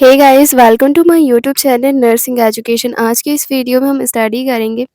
Hey guys, welcome to my YouTube channel nursing education. आज की इस वीडियो में हम स्टडी करेंगे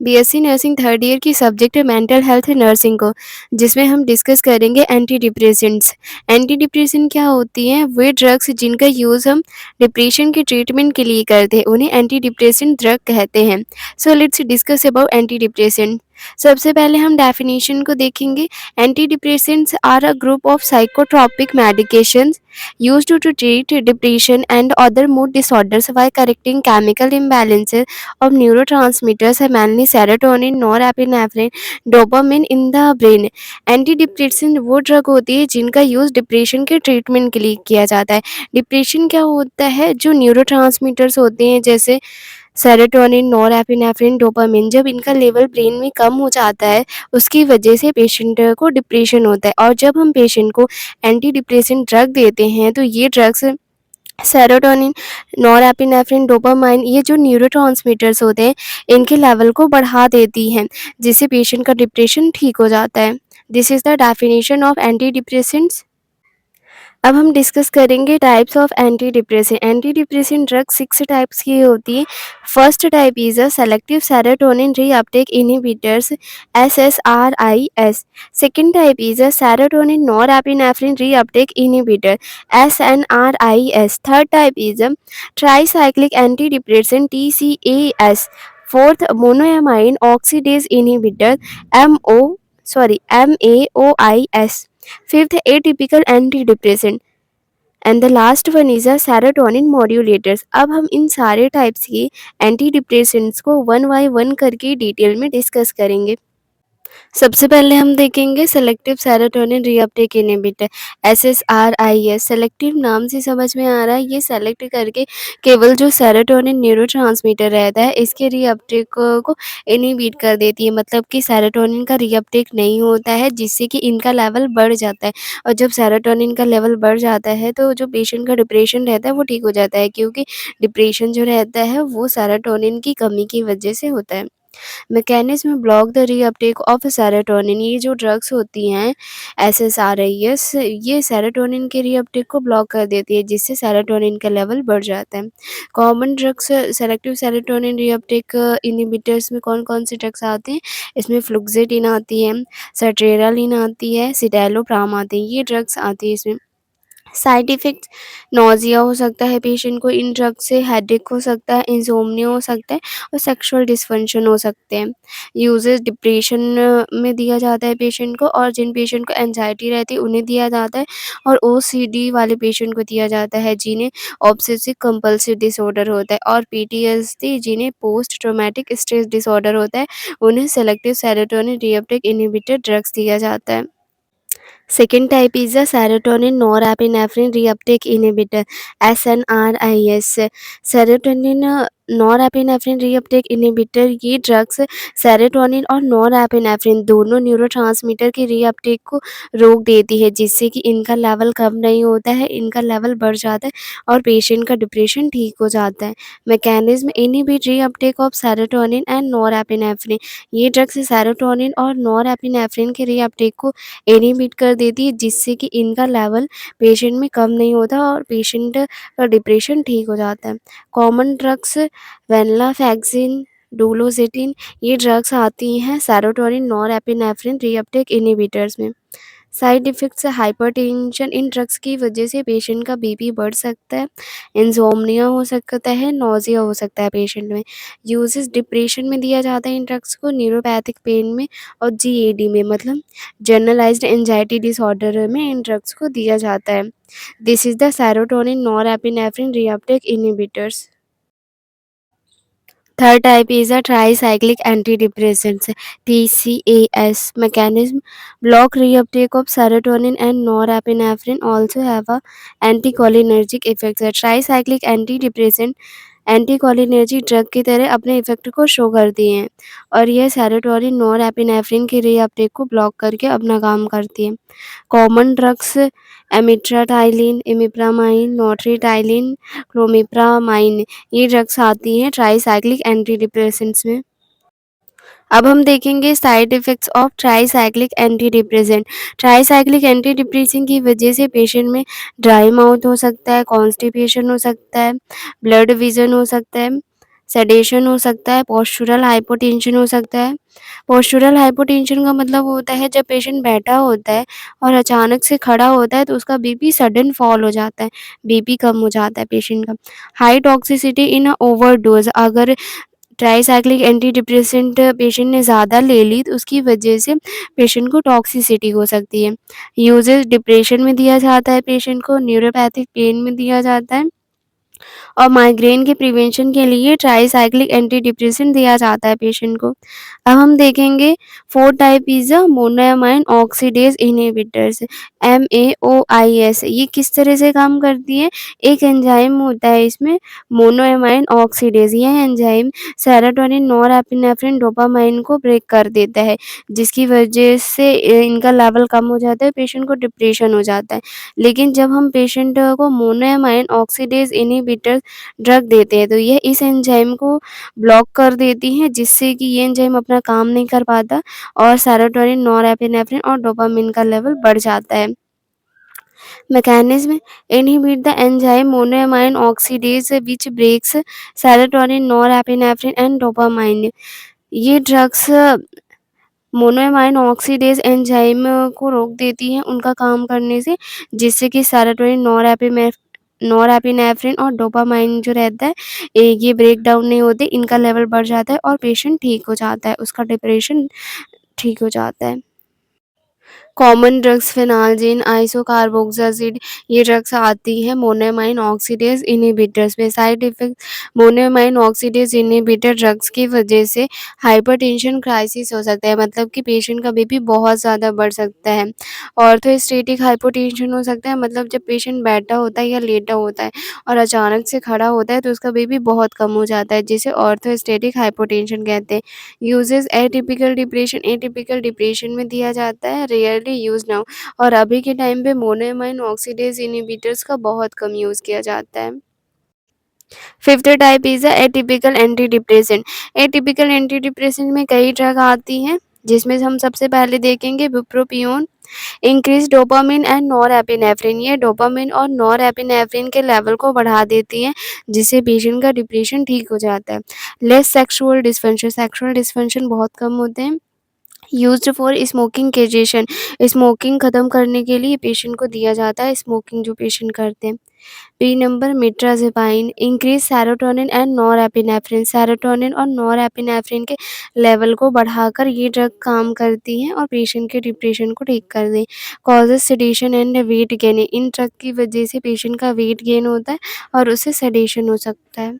बीएससी नर्सिंग थर्ड ईयर की सब्जेक्ट है मेंटल हेल्थ नर्सिंग को, जिसमें हम डिस्कस करेंगे एंटी डिप्रेसेंट्स। एंटी डिप्रेसेंट क्या होती हैं? वे ड्रग्स जिनका यूज़ हम डिप्रेशन के ट्रीटमेंट के लिए करते हैं, उन्हें एंटी डिप्रेसेंट ड्रग कहते हैं। So let's discuss about anti depressant. सबसे पहले हम डेफिनेशन को देखेंगे। Anti depressants are a group of psychotropic medications used to treat depression and other mood disorders by correcting chemical imbalances of neurotransmitters mainly serotonin, norepinephrine, dopamine in the brain। Anti depressant वो drug होती है जिनका use depression के treatment के लिए किया जाता है। डिप्रेशन क्या होता है? जो न्यूरोट्रांसमीटर्स होते हैं जैसे सेरोटोनिन, नॉरएपिनेफ्रिन, डोपामिन, जब इनका लेवल ब्रेन में कम हो जाता है, उसकी वजह से पेशेंट को डिप्रेशन होता है। और जब हम पेशेंट को एंटी डिप्रेसेंट ड्रग देते हैं तो ये ड्रग्स सेरोटोनिन, नॉरएपिनेफ्रिन, डोपामाइन, ये जो न्यूरोट्रांसमीटर्स होते हैं, इनके लेवल को बढ़ा देती हैं, जिससे पेशेंट का डिप्रेशन ठीक हो जाता है। This is the definition of antidepressants. अब हम डिस्कस करेंगे types of antidepressant. Antidepressant drug 6 types की होती है। First type is a selective serotonin reuptake inhibitors, SSRIs। Second type is a serotonin norepinephrine reuptake inhibitor, SNRIs। Third type is a tricyclic antidepressant, TCAS। Fourth monoamine oxidase inhibitor, MAOIs। Fifth, atypical antidepressant, and the last one is a serotonin modulators। अब हम इन सारे types की anti depressants को one by one करके detail में discuss करेंगे। सबसे पहले हम देखेंगे selective serotonin reuptake inhibitor, SSRIs। Selective नाम से समझ में आ रहा है, ये सेलेक्ट करके केवल जो सेरोटोनिन न्यूरोट्रांसमीटर रहता है इसके रीअपटेक को इनहिबिट कर देती है। मतलब कि सेरोटोनिन का रीअपटेक नहीं होता है, जिससे कि इनका लेवल बढ़ जाता है। और जब सेरोटोनिन का लेवल बढ़ जाता है तो जो पेशेंट का डिप्रेशन रहता है वो ठीक हो जाता है, क्योंकि डिप्रेशन जो रहता है वो सेरोटोनिन की कमी की वजह से होता है। Mechanism block the reuptake of serotonin. ये जो ड्रग्स होती हैं SSRIs, ये सेरोटोनिन के रीअपटेक को ब्लॉक कर देती है, जिससे सेरोटोनिन का लेवल बढ़ जाता है। Common drugs selective serotonin reuptake inhibitors में कौन-कौन से ड्रग्स आते हैं? इसमें फ्लुक्सेटिन आती है, सर्ट्रेरालिन आती है, सिटालोप्राम आती है, ये ड्रग्स आती है इसमें। साइड इफ़ेक्ट्स, नोज़िया हो सकता है पेशेंट को इन ड्रग से, हेडेक हो सकता है, इंसोम्निया हो सकता है और सेक्सुअल डिसफंक्शन हो सकते हैं। यूजेस डिप्रेशन में दिया जाता है पेशेंट को, और जिन पेशेंट को एंग्जायटी रहती है उन्हें दिया जाता है, और ओसीडी वाले पेशेंट को दिया जाता है जिन्हें ऑब्सेसिव कंपल्सिव डिसऑर्डर होता है, और पीटीएसडी जिन्हें पोस्ट ट्रॉमेटिक स्ट्रेस डिसऑर्डर होता है, उन्हें selective serotonin reuptake inhibitor drugs दिया जाता है। Second type is a serotonin norepinephrine reuptake inhibitor, SNRIs। Serotonin norepinephrine reuptake inhibitor, ये ड्रग्स सेरोटोनिन और नॉरएपिनेफ्रिन दोनों न्यूरोट्रांसमीटर के रीअपटेक को रोक देती है, जिससे कि इनका लेवल कम नहीं होता है, इनका लेवल बढ़ जाता है और पेशेंट का डिप्रेशन ठीक हो जाता है। Mechanism inhibit reuptake of serotonin and norepinephrine. ये ड्रग्स सेरोटोनिन और नॉरएपिनेफ्रिन के रीअपटेक को इनहिबिट कर देती है, जिससे कि इनका लेवल पेशेंट में कम नहीं होता और पेशेंट का डिप्रेशन ठीक हो जाता है। कॉमन ड्रग्स वेनलाफैक्सिन, डुलोसेटिन, ये ड्रग्स आती हैं सेरोटोनिन नॉरएपिनेफ्रिन रीअपटेक इनहिबिटर्स में। साइड इफ़ेक्ट्स, हाइपरटेंशन, इन ड्रग्स की वजह से पेशेंट का बीपी बढ़ सकता है, इंसोम्निया हो सकता है, नोज़िया हो सकता है पेशेंट में। यूजेस डिप्रेशन में दिया जाता है इन ड्रग्स को, न्यूरोपैथिक पेन में और जीएडी में, मतलब जनरलाइज्ड एंजाइटी डिसऑर्डर में इन ड्रग्स को दिया जाता है। This is the serotonin norepinephrine reuptake inhibitors. Third type is a tricyclic antidepressants, TCAS. Mechanism block reuptake of serotonin and norepinephrine, also have a anticholinergic effects। A tricyclic antidepressant anticholinergic drug की तरह अपने effect को show करती हैं, और यह serotonin norepinephrine की reuptake को ब्लॉक करके अपना काम करती है। कॉमन ड्रग्स एमिट्राटाइलिन, इमिप्रामाइन, नोट्रिटाइलिन, क्लोमिप्रामाइन, ये ड्रग्स आती हैं ट्राइसाइक्लिक एंटी डिप्रेसेंट्स में। अब हम देखेंगे side effects of tricyclic anti depressant. Tricyclic anti depressant की वजह से पेशेंट में ड्राई माउथ हो सकता है, कॉन्स्टिपेशन हो सकता है, ब्लड विज़न हो सकता है, सेडेशन हो सकता है, पोस्चुरल हाइपोटेंशन हो सकता है। पोस्चुरल हाइपोटेंशन का मतलब होता है जब पेशेंट बैठा होता है और अचानक से खड़ा होता है तो उसका बीपी सडन फॉल हो जाता है, बीपी कम हो जाता है पेशेंट का। High toxicity in a overdose, अगर ट्राइसाइक्लिक एंटी डिप्रेसेंट पेशेंट ने ज़्यादा ले ली तो उसकी वजह से पेशेंट को टॉक्सिसिटी हो सकती है। यूजेस डिप्रेशन में दिया जाता है पेशेंट को, न्यूरोपैथिक पेन में दिया जाता है और माइग्रेन के प्रिवेंशन के लिए ट्राइसाइक्लिक एंटी डिप्रेसेंट दिया जाता है पेशेंट को। अब हम देखेंगे fourth type is a monoamine oxidase inhibitors, MAOIs। ये किस तरह से काम करती है? एक एंजाइम होता है इसमें मोनोएमाइन ऑक्सीडेज। यह एंजाइम सेरोटोनिन, नॉरएपिनेफ्रिन, डोपामाइन को ब्रेक कर देता है, जिसकी वजह से इनका लेवल कम हो जाता है, पेशेंट को डिप्रेशन हो जाता है। लेकिन जब हम पेशेंट को मोनोएमाइन ऑक्सीडेज इनहिबिटर ड्रग देते हैं तो यह इस एंजाइम को ब्लॉक कर देती हैं, जिससे कि ये एंजाइम अपना काम नहीं कर पाता और सेरोटोनिन, नॉरएपिनेफ्रिन और डोपामाइन का लेवल बढ़ जाता है। Mechanism: inhibit the enzyme monoamine oxidase which breaks serotonin, norepinephrine and dopamine. ये ड्रग्स मोनोएमाइन ऑक्सीडेज एंजाइम को रोक देती हैं उनका काम करने से, जिससे कि सेरोटोनिन, नॉरएपिनेफ्रिन और डोपामाइन जो रहता है ये ब्रेक डाउन नहीं होते, इनका लेवल बढ़ जाता है और पेशेंट ठीक हो जाता है, उसका डिप्रेशन ठीक हो जाता है। कॉमन ड्रग्स फेनाल्जीन, आइसोकार्बोक्सासिड, ये ड्रग्स आती हैं मोनोएमाइन ऑक्सीडेज इनहिबिटर्स में। Side effect: monoamine oxidase inhibitor drugs की वजह से हाइपरटेंशन क्राइसिस हो सकता है, मतलब कि पेशेंट का बीपी बहुत ज़्यादा बढ़ सकता है। ऑर्थोस्टैटिक हाइपोटेंशन हो सकता है, मतलब जब पेशेंट बैठा होता है या लेटा होता है और अचानक से खड़ा होता है तो उसका बीपी बहुत कम हो जाता है, जिसे ऑर्थोस्टैटिक हाइपोटेंशन कहते हैं। Uses: atypical depression, atypical depression में दिया जाता है, रेयरली यूज नाउ, और अभी के टाइम पे मोनोएमाइन ऑक्सीडेज इनहिबिटर्स का बहुत कम यूज़ किया जाता है। Fifth type is a atypical anti depressant. Atypical anti depressant में कई ड्रग आती हैं, जिसमें हम सबसे पहले देखेंगे बुप्रोपियोन। इंक्रीज डोपामिन एंड नॉरएपिनेफ्रिन, ये डोपामिन और नॉरएपिनेफ्रिन के लेवल को बढ़ा देती हैं, जिससे पेशेंट का डिप्रेशन ठीक हो जाता है। लेस सेक्सुअल डिस्फंक्शन बहुत कम होते हैं। यूज्ड फॉर स्मोकिंग केजेशन, स्मोकिंग ख़त्म करने के लिए पेशेंट को दिया जाता है, स्मोकिंग जो पेशेंट करते हैं। P number mirtazapine, increase serotonin and norepinephrine, serotonin और नॉरएपिनेफ्रिन के लेवल को बढ़ाकर ये ड्रग काम करती हैं और पेशेंट के डिप्रेशन को ठीक कर दें। Causes sedation and weight gain, इन ड्रग की वजह से पेशेंट का वेट गेन होता है और उससे सेडेशन हो सकता है।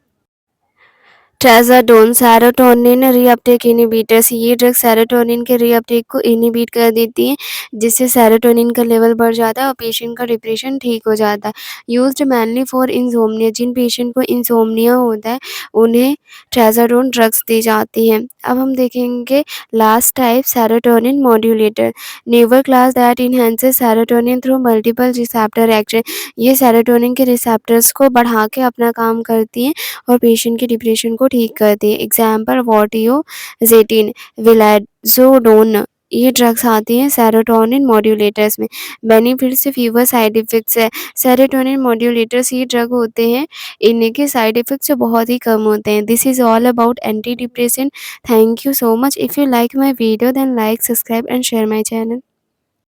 ट्राज़ाडोन, सेरोटोनिन रीअपटेक इनहिबिटर्स, ये ड्रग सेरोटोनिन के रीअपटेक को इनहिबिट कर देती हैं, जिससे सेरोटोनिन का लेवल बढ़ जाता है और पेशेंट का डिप्रेशन ठीक हो जाता है। यूज्ड मैनली फॉर इंसोम्निया, जिन पेशेंट को इंसोम्निया होता है उन्हें ट्राज़ाडोन ड्रग्स दी जाती हैं। अब हम देखेंगे last type, serotonin modulator, newer class that enhances serotonin through multiple receptor action. ये सेरोटोनिन के रिसेप्टर्स को बढ़ा के अपना काम करती हैं और पेशेंट के डिप्रेशन को ठीक करती है। एग्जाम्पल वॉटियोजेटिन, विलाज़ोडोन, ये ड्रग्स आती हैं सेरोटोनिन मॉड्यूलेटर्स में। बेनिफिट्स: फीवर, साइड इफ़ेक्ट्स है। सेरोटोनिन मॉड्यूलेटर्स ये ड्रग होते हैं, इनके साइड इफ़ेक्ट्स बहुत ही कम होते हैं। This is all about anti depressant. Thank you so much. If you like my video then like, subscribe and share my channel.